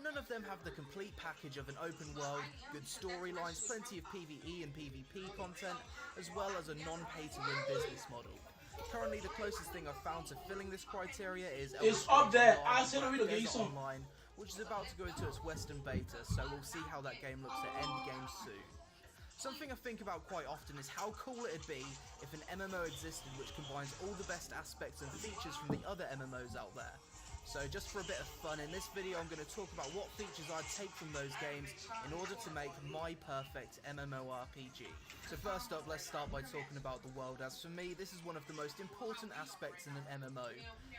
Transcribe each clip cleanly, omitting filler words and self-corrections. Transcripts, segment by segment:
but none of them have the complete package of an open world, good storylines, plenty of PvE and PvP content, as well as a non-pay-to-win business model. Currently, the closest thing I've found to filling this criteria is It's up there. I said we Black Desert Online, which is about to go into its Western beta, so we'll see how that game looks at endgame soon. Something I think about quite often is how cool it'd be if an MMO existed which combines all the best aspects and features from the other MMOs out there. So just for a bit of fun, in this video I'm going to talk about what features I'd take from those games in order to make my perfect MMORPG. So first up, let's start by talking about the world, as for me this is one of the most important aspects in an MMO.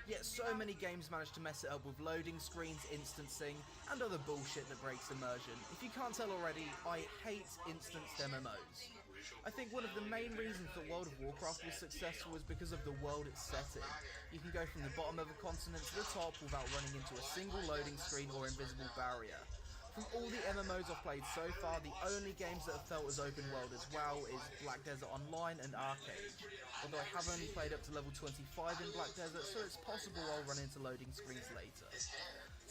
Yet so many games manage to mess it up with loading screens, instancing, and other bullshit that breaks immersion. If you can't tell already, I hate instanced MMOs. I think one of the main reasons that World of Warcraft was successful is because of the world it's set in. You can go from the bottom of a continent to the top without running into a single loading screen or invisible barrier. From all the MMOs I've played so far, the only games that have felt as open world as WoW is Black Desert Online and Arcade. Although I have only played up to level 25 in Black Desert, so it's possible I'll run into loading screens later.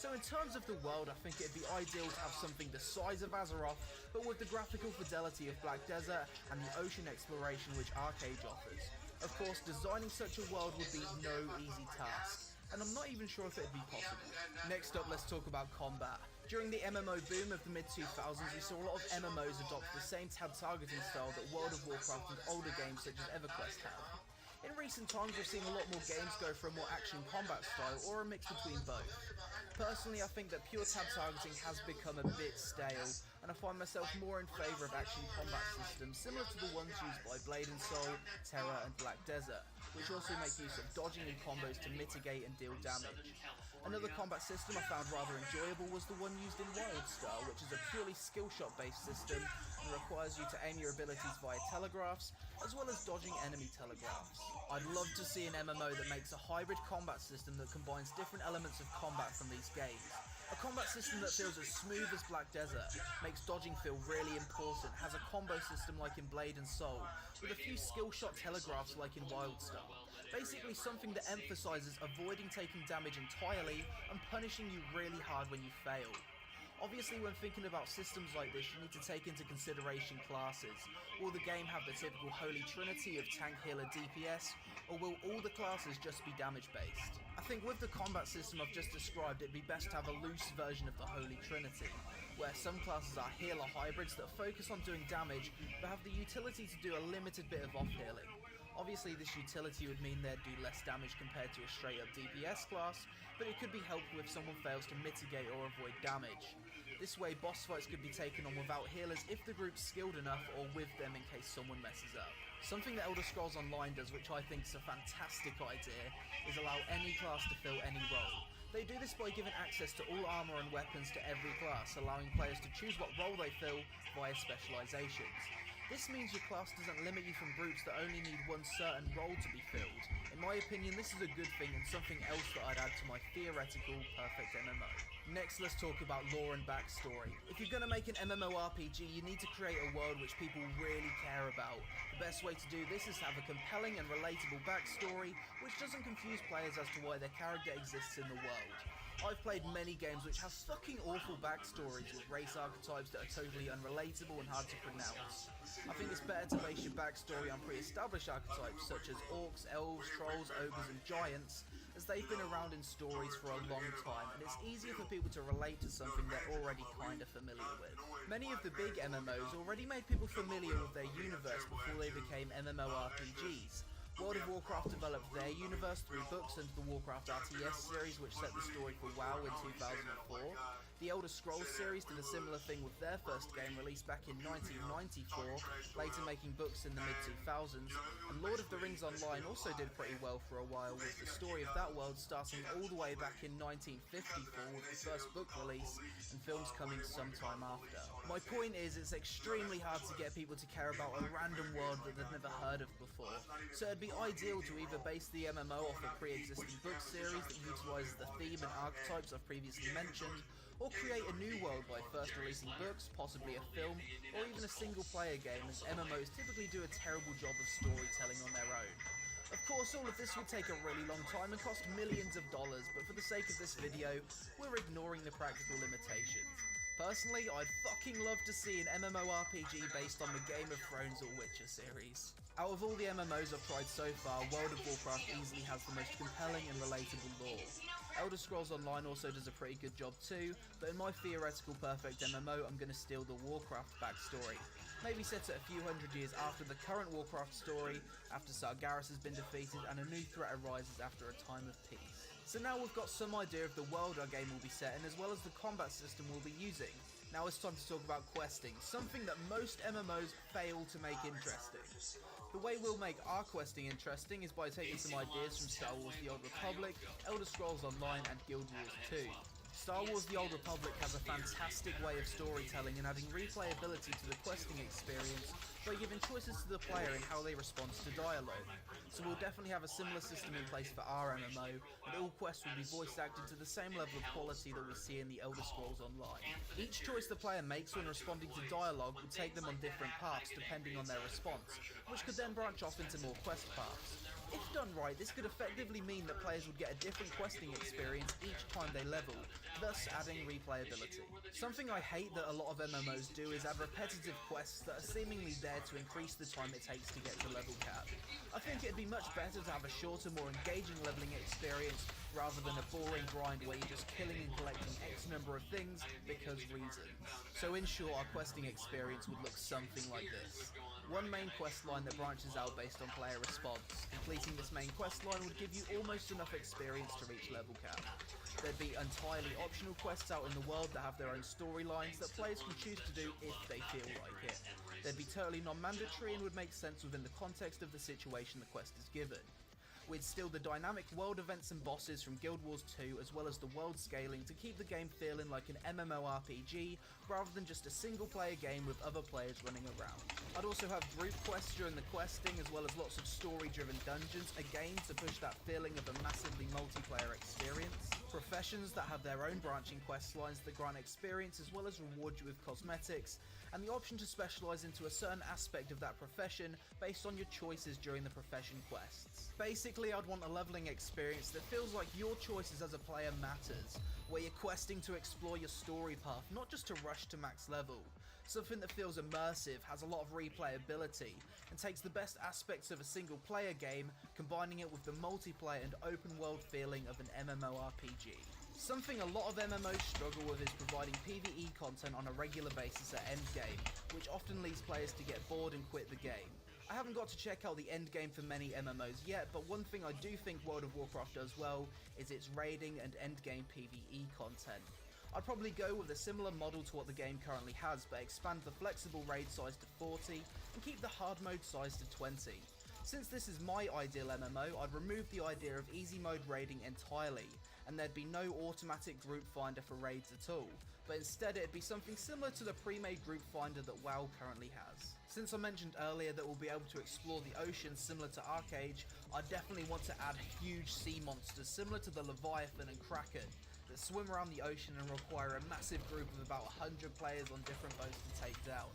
So in terms of the world, I think it'd be ideal to have something the size of Azeroth, but with the graphical fidelity of Black Desert and the ocean exploration which Arcade offers. Of course, designing such a world would be no easy task, and I'm not even sure if it'd be possible. Next up, let's talk about combat. During the MMO boom of the mid-2000s, we saw a lot of MMOs adopt the same tab targeting style that World of Warcraft and older games such as EverQuest have. In recent times, we've seen a lot more games go for a more action combat style, or a mix between both. Personally, I think that pure tab targeting has become a bit stale, and I find myself more in favour of action combat systems similar to the ones used by Blade and Soul, Terra and Black Desert, which also make use of dodging and combos to mitigate and deal damage. Another combat system I found rather enjoyable was the one used in WildStar, which is a purely skill shot based system and requires you to aim your abilities via telegraphs, as well as dodging enemy telegraphs. I'd love to see an MMO that makes a hybrid combat system that combines different elements of combat from these games. A combat system that feels as smooth as Black Desert, makes dodging feel really important, has a combo system like in Blade and Soul, with a few skill shot telegraphs like in WildStar. Basically something that emphasises avoiding taking damage entirely and punishing you really hard when you fail. Obviously, when thinking about systems like this, you need to take into consideration classes. Will the game have the typical holy trinity of tank, healer, DPS, or will all the classes just be damage based? I think with the combat system I've just described, it'd be best to have a loose version of the holy trinity, where some classes are healer hybrids that focus on doing damage, but have the utility to do a limited bit of off-healing. Obviously this utility would mean they'd do less damage compared to a straight up DPS class, but it could be helpful if someone fails to mitigate or avoid damage. This way boss fights could be taken on without healers if the group's skilled enough, or with them in case someone messes up. Something that Elder Scrolls Online does, which I think is a fantastic idea, is allow any class to fill any role. They do this by giving access to all armor and weapons to every class, allowing players to choose what role they fill via specializations. This means your class doesn't limit you from groups that only need one certain role to be filled. In my opinion, this is a good thing and something else that I'd add to my theoretical perfect MMO. Next, let's talk about lore and backstory. If you're going to make an MMORPG, you need to create a world which people really care about. The best way to do this is to have a compelling and relatable backstory, which doesn't confuse players as to why their character exists in the world. I've played many games which have fucking awful backstories with race archetypes that are totally unrelatable and hard to pronounce. I think it's better to base your backstory on pre-established archetypes such as orcs, elves, trolls, ogres and giants, as they've been around in stories for a long time and it's easier for people to relate to something they're already kinda familiar with. Many of the big MMOs already made people familiar with their universe before they became MMORPGs. World of Warcraft developed their universe through books under the Warcraft RTS series, which set the story for WoW in 2004. The Elder Scrolls series did a similar thing with their first game released back in 1994, later making books in the mid-2000s, and Lord of the Rings Online also did pretty well for a while, with the story of that world starting all the way back in 1954 with the first book release, and films coming sometime after. My point is, it's extremely hard to get people to care about a random world that they've never heard of before, so it'd be ideal to either base the MMO off a pre-existing book series that utilises the theme and archetypes I've previously mentioned, or create a new world by first releasing books, possibly a film, or even a single player game, as MMOs typically do a terrible job of storytelling on their own. Of course, all of this would take a really long time and cost millions of dollars, but for the sake of this video, we're ignoring the practical limitations. Personally, I'd fucking love to see an MMORPG based on the Game of Thrones or Witcher series. Out of all the MMOs I've tried so far, World of Warcraft easily has the most compelling and relatable lore. Elder Scrolls Online also does a pretty good job too, but in my theoretical perfect MMO, I'm going to steal the Warcraft backstory. Maybe set it a few hundred years after the current Warcraft story, after Sargeras has been defeated and a new threat arises after a time of peace. So now we've got some idea of the world our game will be set in, as well as the combat system we'll be using. Now it's time to talk about questing, something that most MMOs fail to make interesting. The way we'll make our questing interesting is by taking some ideas from Star Wars The Old Republic, Elder Scrolls Online and Guild Wars 2. Star Wars The Old Republic has a fantastic way of storytelling and adding replayability to the questing experience by giving choices to the player in how they respond to dialogue. So we'll definitely have a similar system in place for our MMO, and all quests will be voice acted to the same level of quality that we see in the Elder Scrolls Online. Each choice the player makes when responding to dialogue will take them on different paths depending on their response, which could then branch off into more quest paths. If done right, this could effectively mean that players would get a different questing experience each time they level, thus adding replayability. Something I hate that a lot of MMOs do is add repetitive quests that are seemingly there to increase the time it takes to get to level cap. I think it'd be much better to have a shorter, more engaging leveling experience rather than a boring grind where you're just killing and collecting X number of things because reasons. So in short, our questing experience would look something like this. One main quest line that branches out based on player response. Completing this main quest line would give you almost enough experience to reach level cap. There'd be entirely optional quests out in the world that have their own storylines that players can choose to do if they feel like it. They'd be totally non-mandatory and would make sense within the context of the situation the quest is given. We'd steal the dynamic world events and bosses from Guild Wars 2 as well as the world scaling to keep the game feeling like an MMORPG rather than just a single player game with other players running around. I'd also have group quests during the questing as well as lots of story driven dungeons, again to push that feeling of a massively multiplayer experience. Professions that have their own branching quest lines that grant experience as well as reward you with cosmetics, and the option to specialise into a certain aspect of that profession based on your choices during the profession quests. Basically, I'd want a leveling experience that feels like your choices as a player matters, where you're questing to explore your story path, not just to rush to max level. Something that feels immersive, has a lot of replayability, and takes the best aspects of a single player game, combining it with the multiplayer and open world feeling of an MMORPG. Something a lot of MMOs struggle with is providing PvE content on a regular basis at endgame, which often leads players to get bored and quit the game. I haven't got to check out the endgame for many MMOs yet, but one thing I do think World of Warcraft does well is its raiding and endgame PvE content. I'd probably go with a similar model to what the game currently has, but expand the flexible raid size to 40 and keep the hard mode size to 20. Since this is my ideal MMO, I'd remove the idea of easy mode raiding entirely, and there'd be no automatic group finder for raids at all, but instead it'd be something similar to the pre-made group finder that WoW currently has. Since I mentioned earlier that we'll be able to explore the ocean similar to Arcade, I definitely want to add huge sea monsters similar to the Leviathan and Kraken that swim around the ocean and require a massive group of about 100 players on different boats to take down.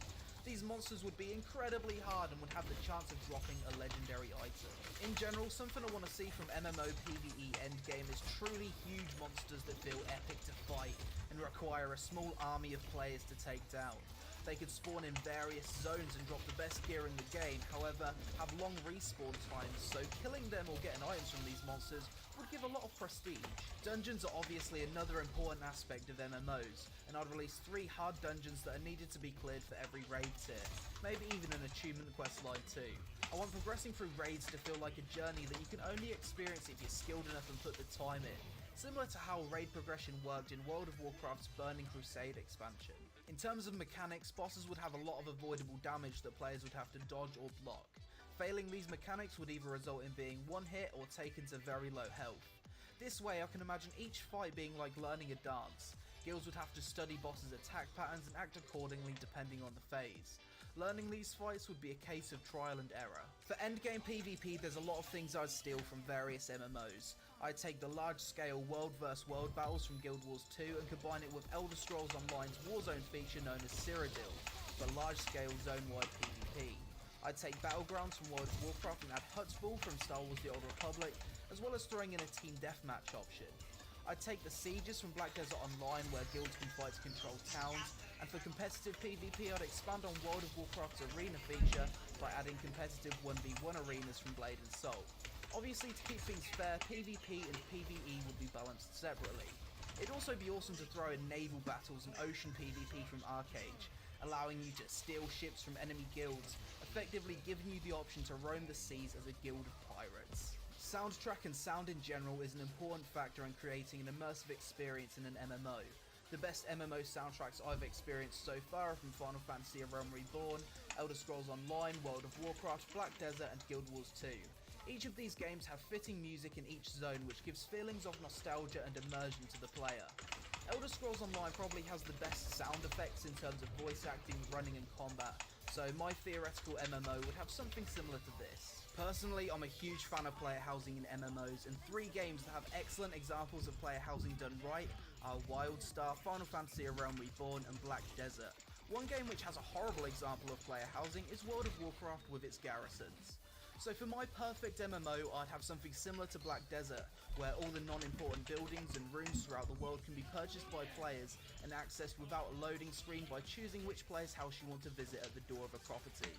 These monsters would be incredibly hard and would have the chance of dropping a legendary item. In general, something I want to see from MMO PvE endgame is truly huge monsters that feel epic to fight and require a small army of players to take down. They could spawn in various zones and drop the best gear in the game, however, have long respawn times, so killing them or getting items from these monsters would give a lot of prestige. Dungeons are obviously another important aspect of MMOs, and I'd release 3 hard dungeons that are needed to be cleared for every raid tier, maybe even an achievement quest line too. I want progressing through raids to feel like a journey that you can only experience if you're skilled enough and put the time in, similar to how raid progression worked in World of Warcraft's Burning Crusade expansion. In terms of mechanics, bosses would have a lot of avoidable damage that players would have to dodge or block. Failing these mechanics would either result in being one hit or taken to very low health. This way I can imagine each fight being like learning a dance. Guilds would have to study bosses' attack patterns and act accordingly depending on the phase. Learning these fights would be a case of trial and error. For endgame PvP, there's a lot of things I'd steal from various MMOs. I'd take the large-scale world vs world battles from Guild Wars 2 and combine it with Elder Scrolls Online's Warzone feature known as Cyrodiil, for large-scale zone-wide PvP. I'd take Battlegrounds from World of Warcraft and add Hutzball from Star Wars The Old Republic, as well as throwing in a team deathmatch option. I'd take the Sieges from Black Desert Online, where guilds can fight to control towns, and for competitive PvP I'd expand on World of Warcraft's arena feature by adding competitive 1v1 arenas from Blade and Soul. Obviously, to keep things fair, PvP and PvE would be balanced separately. It'd also be awesome to throw in naval battles and ocean PvP from Arcade, allowing you to steal ships from enemy guilds, effectively giving you the option to roam the seas as a guild of pirates. Soundtrack and sound in general is an important factor in creating an immersive experience in an MMO. The best MMO soundtracks I've experienced so far are from Final Fantasy: A Realm Reborn, Elder Scrolls Online, World of Warcraft, Black Desert and Guild Wars 2. Each of these games have fitting music in each zone which gives feelings of nostalgia and immersion to the player. Elder Scrolls Online probably has the best sound effects in terms of voice acting, running and combat, so my theoretical MMO would have something similar to this. Personally, I'm a huge fan of player housing in MMOs, and 3 games that have excellent examples of player housing done right are Wildstar, Final Fantasy: A Realm Reborn and Black Desert. One game which has a horrible example of player housing is World of Warcraft with its garrisons. So for my perfect MMO, I'd have something similar to Black Desert, where all the non-important buildings and rooms throughout the world can be purchased by players and accessed without a loading screen by choosing which player's house you want to visit at the door of a property.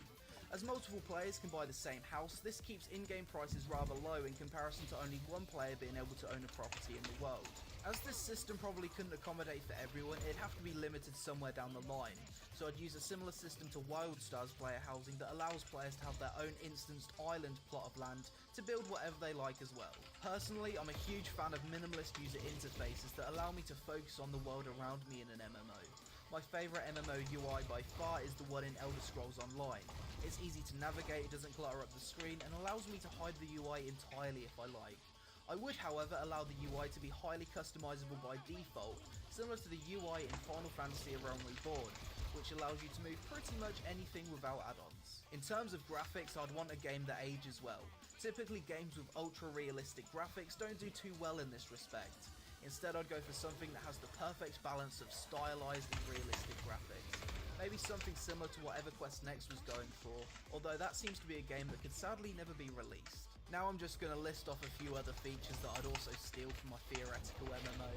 As multiple players can buy the same house, this keeps in-game prices rather low in comparison to only one player being able to own a property in the world. As this system probably couldn't accommodate for everyone, it'd have to be limited somewhere down the line, so I'd use a similar system to Wildstar's player housing that allows players to have their own instanced island plot of land to build whatever they like as well. Personally, I'm a huge fan of minimalist user interfaces that allow me to focus on the world around me in an MMO. My favourite MMO UI by far is the one in Elder Scrolls Online. It's easy to navigate, it doesn't clutter up the screen, and allows me to hide the UI entirely if I like. I would, however, allow the UI to be highly customizable by default, similar to the UI in Final Fantasy: A Realm Reborn, which allows you to move pretty much anything without add-ons. In terms of graphics, I'd want a game that ages well. Typically, games with ultra-realistic graphics don't do too well in this respect. Instead, I'd go for something that has the perfect balance of stylized and realistic graphics. Maybe something similar to what EverQuest Next was going for, although that seems to be a game that could sadly never be released. Now I'm just going to list off a few other features that I'd also steal from my theoretical MMO.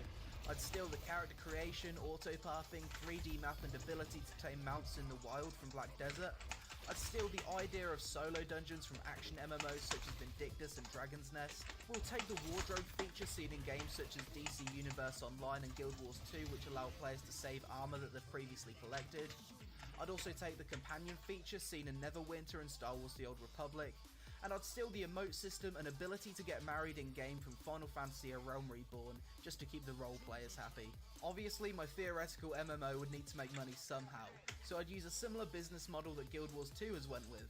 I'd steal the character creation, auto-pathing, 3D map and ability to tame mounts in the wild from Black Desert. I'd steal the idea of solo dungeons from action MMOs such as Vindictus and Dragon's Nest. We'll take the wardrobe feature seen in games such as DC Universe Online and Guild Wars 2, which allow players to save armor that they've previously collected. I'd also take the companion feature seen in Neverwinter and Star Wars The Old Republic. And I'd steal the emote system and ability to get married in-game from Final Fantasy: A Realm Reborn, just to keep the role players happy. Obviously, my theoretical MMO would need to make money somehow, so I'd use a similar business model that Guild Wars 2 has went with,